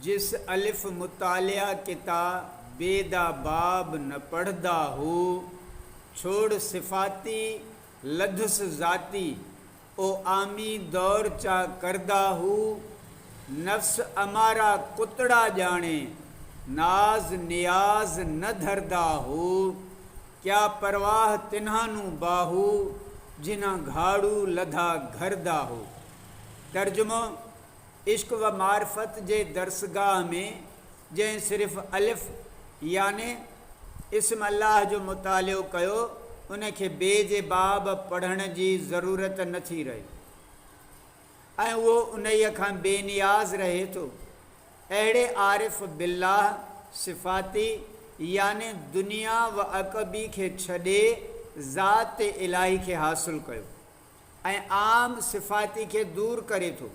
जिस अलिफ मुतालिया किताब बेदा बाब न पढ़दा हो, छोड़ सिफाती लधुस जाती ओ आमी दौर चा करदा हो। नफ्स अमारा कुतड़ा जाने नाज नियाज न धरदा हो। क्या परवाह तिन्हानू बाहू जिन्हा घाड़ू लधा घरदा हो। तर्जुमो, इश्क व मार्फत जे दरसगाह में जैं सिर्फ़ अलिफ याने इस्म अल्लाह जो मुतालियो कयो, उनखे ॿिए जे बाब पढ़ण जी ज़रूरत न थी रही ऐं उहो उन्हीअ खां बेनियाज़ रहे थो। अहिड़े आरिफ़ बिल्लाह सिफ़ाती याने दुनिया व अक़बी खे छॾे ज़ात इलाही खे हासिलु कयो ऐं आम सिफ़ाती खे दूर करे थो।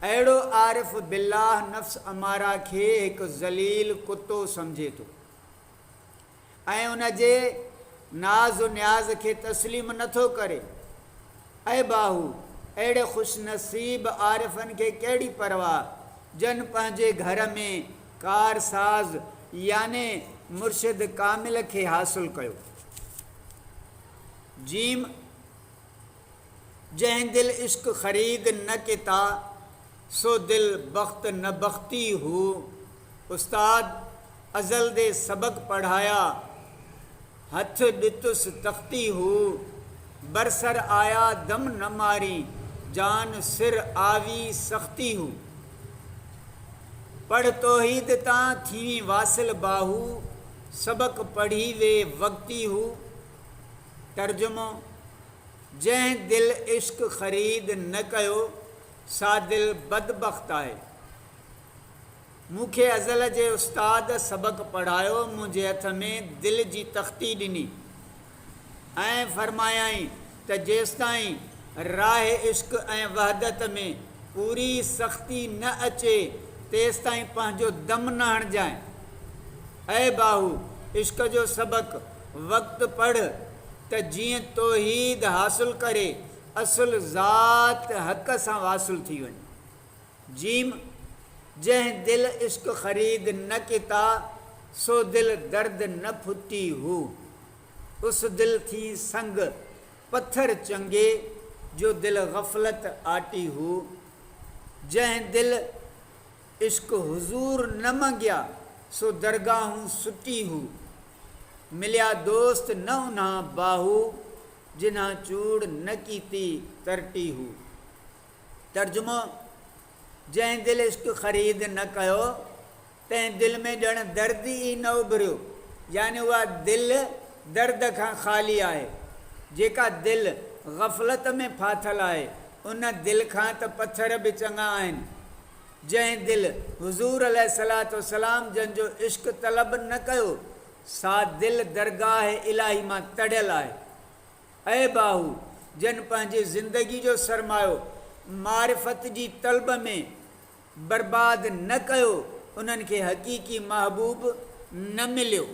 अहिड़ो आरिफ़ बिल्लाह नफ़्स अमारा खे हिकु ज़लील कुतो सम्झे थो ऐं उन जे नाज़ न्याज़ खे तस्लीम नथो करे। ऐं बाहू, अहिड़े ख़ुशनसीब आरिफ़नि खे कहिड़ी परवाह जन पंहिंजे घर में कारसाज़ याने मुर्शिद कामिल खे हासिलु कयो। जीम, जंहिं दिल इश्क ख़रीद न किता सो दिल बख़्त न बख़्ती हू। उस्ताद अज़ल दे सबक पढ़ाया हथ ॾितुसि तख़्ती हू। बरसर आया दम न मारी जान सिर आवी सख़्ती हू। पढ़ तौहीद तां थी वासिल बाहू सबक पढ़ी वे वक्ती हू। तर्जुमो, जंहिं दिल इश्क ख़रीद न कयो सा दिल बदबख़्त आहे। मूंखे अज़ल जे उस्ताद सबक पढ़ायो, मुंहिंजे हथ में दिल जी तख़्ती ॾिनी ऐं फरमायाई त जेसिताईं राह इश्क ऐं वहदत में पूरी सख़्ती न अचे तेसिताईं पंहिंजो दम न हणजांइ। ऐं बाहू, इश्क जो सबक वक़्तु पढ़ त जीअं तौहीद हासिलु करे असुल ज़ात हक़ सां वासिलु थी वञे। जीम, जंहिं दिल इश्क ख़रीद न किता सो दिल दर्द न फुटी हू। उस दिल थी संग पत्थर चंगे जो दिल ग़फ़लत आटी हू। जंहिं दिल इश्क हुज़ूर न मंगिया सो दरगाहूं सुटी हू। मिलिया दोस्त न उन्हा बाहू जिन्हा चूड़ न कीती तरटी हू। तर्जुमो, जंहिं दिल इश्क ख़रीद न कयो तंहिं दिल में ॼण दर्द ई न उभरियो, यानी उहा दिल दर्द खां ख़ाली आहे। जेका दिल ग़फ़लत में फाथल आहे उन दिल खां त पत्थर बि चङा आहिनि। जंहिं दिल हुज़ूर अलैहिस्सलातु वस्सलाम जंहिंजो इश्क तलब न कयो सा दिल दरगाह इलाही मां तड़ियल आहे। ऐं बाहू, जन पंहिंजी ज़िंदगी जो सरमायो मारिफत जी तलब में बर्बाद न कयो उन्हनि खे हक़ीक़ी महबूब न मिलियो।